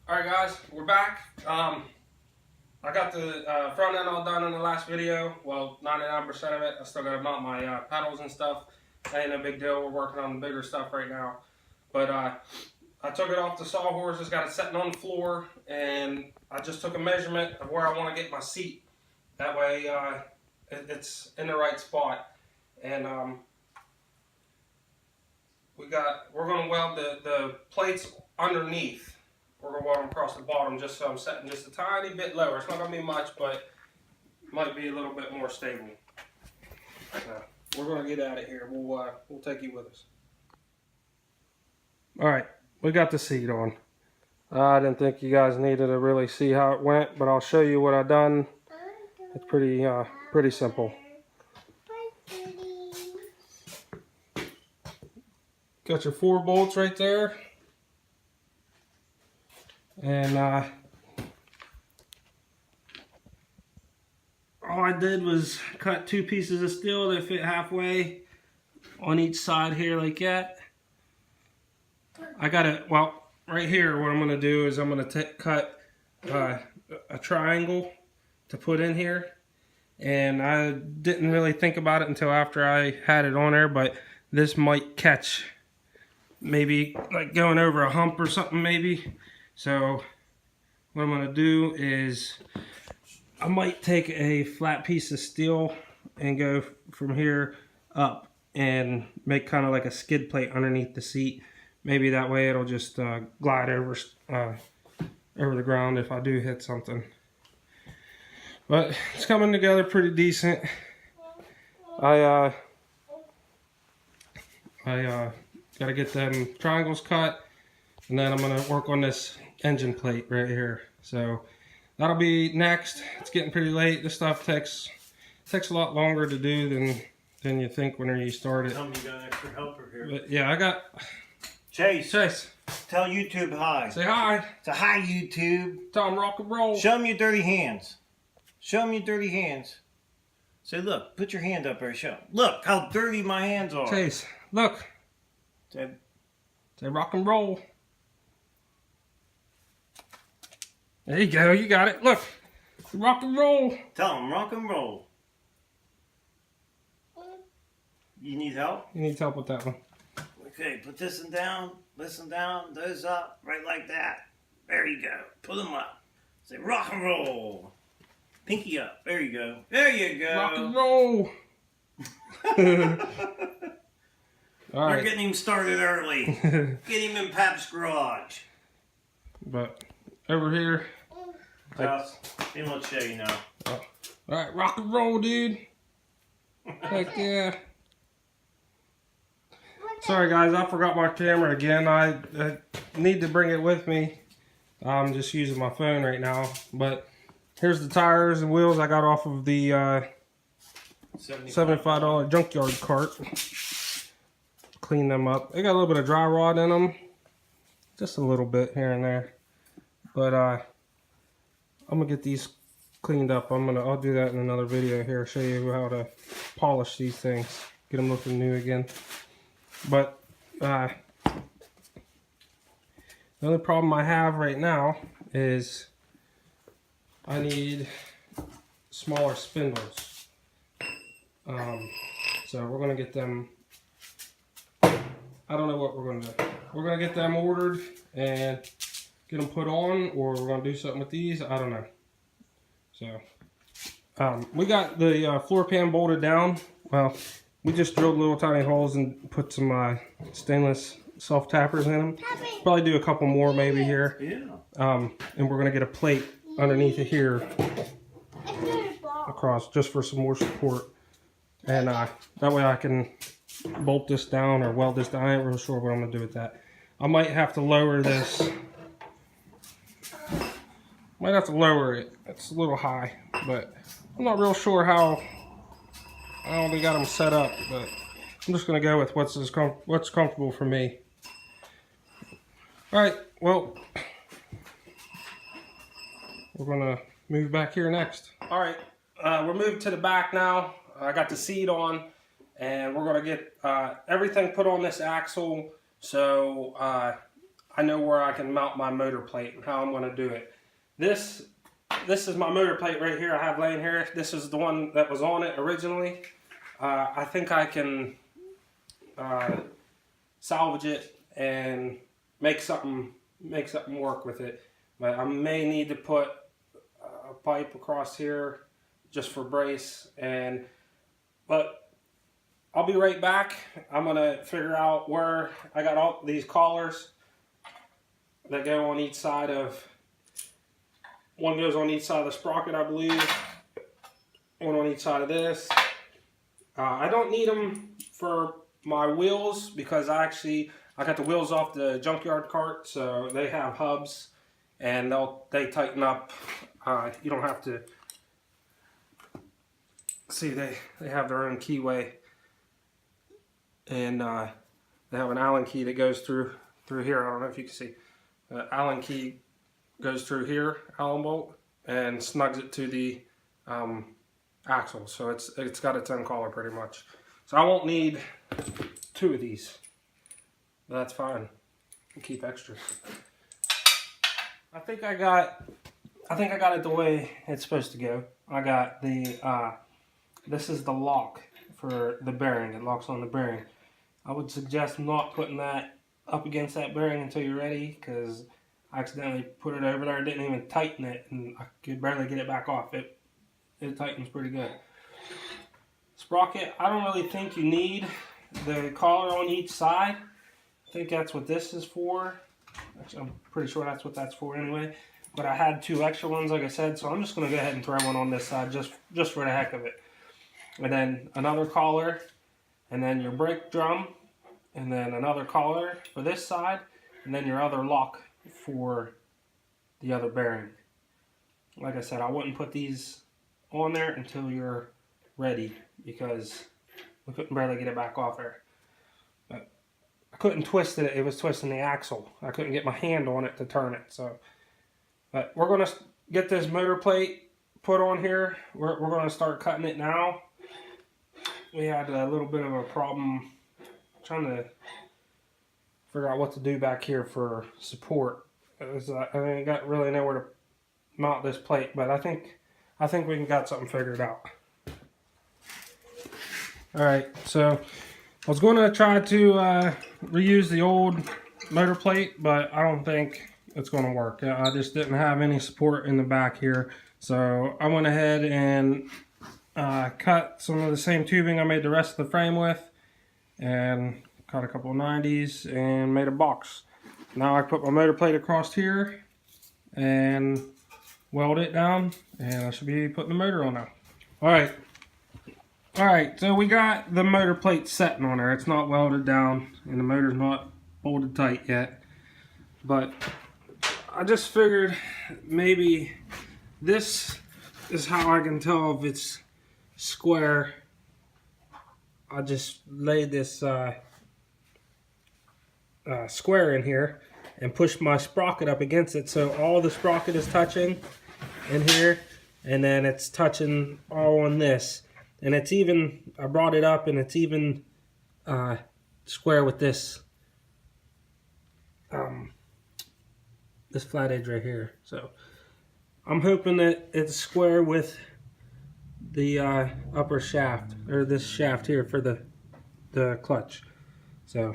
Alright guys, we're back. I got the front end all done in the last video. Well, 99% of it. I still got to mount my pedals and stuff. That ain't a big deal. We're working on the bigger stuff right now. But I took it off the sawhorse, just got it sitting on the floor, and I just took a measurement of where I want to get my seat. That way it's in the right spot. And we're going to weld the plates underneath. We're going to weld them across the bottom just so I'm setting just a tiny bit lower. It's not going to be much, but it might be a little bit more stable. So we're going to get out of here. We'll take you with us. Alright, we got the seat on. I didn't think you guys needed to really see how it went, but I'll show you what I've done. It's pretty simple. Got your 4 bolts right there. And all I did was cut 2 pieces of steel that fit halfway on each side here like that. I got it, well, right here what I'm going to do is I'm going to cut a triangle to put in here. And I didn't really think about it until after I had it on there, but this might catch, maybe like going over a hump or something maybe. So what I'm going to do is I might take a flat piece of steel and go from here up and make kind of like a skid plate underneath the seat. Maybe that way it'll just glide over the ground if I do hit something. But it's coming together pretty decent. I got to get them triangles cut, and then I'm going to work on this engine plate right here. So that'll be next. It's getting pretty late. This stuff takes a lot longer to do than you think whenever you start it. Tell me you got an extra helper here. But yeah, I got Chase. Tell YouTube hi. Say hi. Say hi, YouTube. Tell them rock and roll. Show them your dirty hands. Show them your dirty hands. Say, look, put your hand up there. Show 'em. Look how dirty my hands are. Chase, look. Say rock and roll. There you go. You got it. Look. Rock and roll. Tell them rock and roll. You need help? You need help with that one. Okay, put this one down, those up, right like that. There you go. Put them up. Say rock and roll. Pinky up. There you go. There you go. Rock and roll. All right. We're getting him started early. Get him in Pap's garage. But over here. Let's show you now. Oh. All right, rock and roll, dude. Heck yeah. Sorry guys, I forgot my camera again. I need to bring it with me. I'm just using my phone right now. But here's the tires and wheels I got off of the $75 junkyard cart. Clean them up. They got a little bit of dry rot in them. Just a little bit here and there. But I'm gonna get these cleaned up. I'll do that in another video here. Show you how to polish these things. Get them looking new again. But the only problem I have right now is I need smaller spindles. So we're going to get them. I don't know what we're going to do. We're going to get them ordered and get them put on, or we're going to do something with these. I don't know. So we got the floor pan bolted down. Well, we just drilled little tiny holes and put some stainless self tappers in them. Probably do a couple more maybe here. Yeah. And we're gonna get a plate underneath it here across just for some more support. And that way I can bolt this down or weld this down. I ain't real sure what I'm gonna do with that. I might have to lower this. Might have to lower it. It's a little high, but I'm not real sure how they got them set up, but I'm just going to go with what's comfortable for me. Alright, well, we're going to move back here next. Alright, we're moved to the back now. I got the seat on, and we're going to get everything put on this axle. So I know where I can mount my motor plate and how I'm going to do it. This is my motor plate right here I have laying here. This is the one that was on it originally. I think I can salvage it and make something work with it. But I may need to put a pipe across here just for brace. But I'll be right back. I'm gonna figure out where I got all these collars that go on each side of. One goes on each side of the sprocket, I believe. One on each side of this. I don't need them for my wheels because I got the wheels off the junkyard cart, so they have hubs and they tighten up. You don't have to see they have their own keyway, and they have an Allen key that goes through here. I don't know if you can see. Allen key goes through here, Allen bolt, and snugs it to the axle. So it's got its own collar pretty much. So I won't need 2 of these. But that's fine. I'll keep extras. I think I got it the way it's supposed to go. I got the this is the lock for the bearing. It locks on the bearing. I would suggest not putting that up against that bearing until you're ready, because I accidentally put it over there. I didn't even tighten it, and I could barely get it back off. It tightens pretty good. Sprocket, I don't really think you need the collar on each side. I think that's what this is for. Actually, I'm pretty sure that's what that's for anyway. But I had 2 extra ones, like I said, so I'm just going to go ahead and throw one on this side just for the heck of it. And then another collar, and then your brake drum, and then another collar for this side, and then your other lock for the other bearing. Like I said, I wouldn't put these on there until you're ready, because we couldn't barely get it back off there. But I couldn't twist it. It was twisting the axle. I couldn't get my hand on it to turn it. So, but we're going to get this motor plate put on here. We're going to start cutting it now. We had a little bit of a problem trying to figure out what to do back here for support. I got really nowhere to mount this plate, but I think we got something figured out. All right, so I was going to try to reuse the old motor plate, but I don't think it's going to work. I just didn't have any support in the back here, so I went ahead and cut some of the same tubing I made the rest of the frame with, and cut a couple of 90s and made a box. Now I put my motor plate across here and weld it down, and I should be putting the motor on now. Alright, so we got the motor plate setting on there. It's not welded down and the motor's not bolted tight yet, but I just figured maybe this is how I can tell if it's square. I just laid this square in here and pushed my sprocket up against it, so all the sprocket is touching in here, and then it's touching all on this, and it's even, I brought it up and it's even square with this this flat edge right here. So I'm hoping that it's square with the upper shaft, or this shaft here for the clutch. So,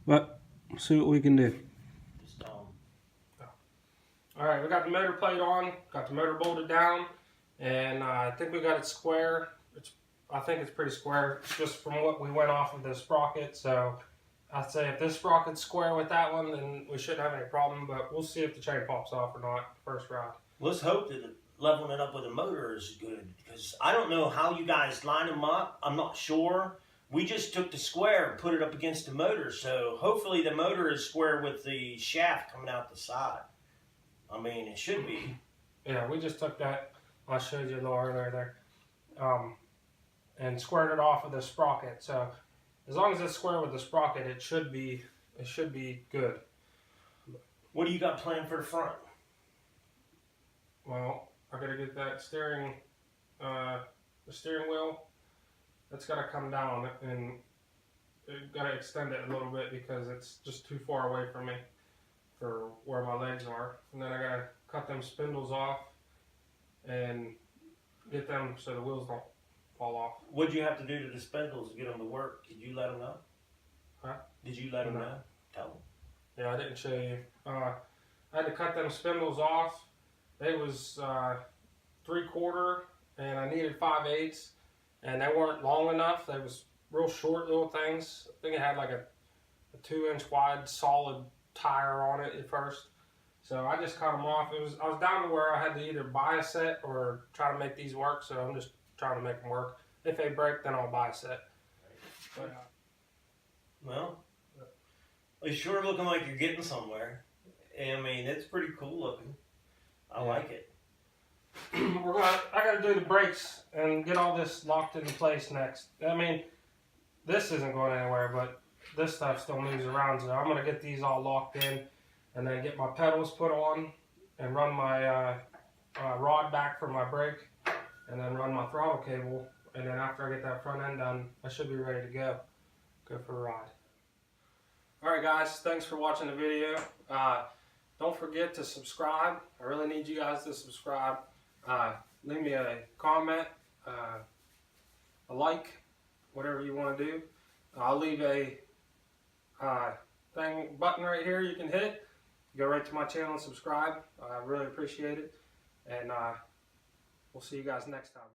but we'll see what we can do. Alright, we got the motor plate on, got the motor bolted down, and I think we got it square. I think it's pretty square, just from what we went off of the sprocket. So I'd say if this sprocket's square with that one, then we shouldn't have any problem, but we'll see if the chain pops off or not first ride. Let's hope that leveling it up with a motor is good, because I don't know how you guys line them up. I'm not sure. We just took the square and put it up against the motor, so hopefully the motor is square with the shaft coming out the side. I mean, it should be. Yeah, we just took that, I showed you a little earlier there, and squared it off with the sprocket. So as long as it's square with the sprocket, it should be good. What do you got planned for the front? Well, I gotta get that steering, the steering wheel. That's gotta come down, and gotta extend it a little bit because it's just too far away from me. for where my legs are. And then I gotta cut them spindles off and get them so the wheels don't fall off. What'd you have to do to the spindles to get them to work? Did you let them know? Huh? Did you let them No. know? Tell them. Yeah, I didn't show you. I had to cut them spindles off. They was 3/4 and I needed 5/8, and they weren't long enough. They was real short little things. I think it had like a 2-inch wide solid tire on it at first. So I just cut them off. I was down to where I had to either buy a set or try to make these work. So I'm just trying to make them work. If they break, then I'll buy a set. But, Well, it's sure looking like you're getting somewhere. I mean, it's pretty cool looking. I like it. I gotta do the brakes and get all this locked into place next. I mean, this isn't going anywhere, but this stuff still moves around. So I'm gonna get these all locked in, and then get my pedals put on, and run my rod back for my brake, and then run my throttle cable. And then after I get that front end done, I should be ready to go for a ride. Alright guys, thanks for watching the video. Don't forget to subscribe. I really need you guys to subscribe. Leave me a comment, a like, whatever you want to do. I'll leave a button right here you can hit. Go right to my channel and subscribe. I really appreciate it. And we'll see you guys next time.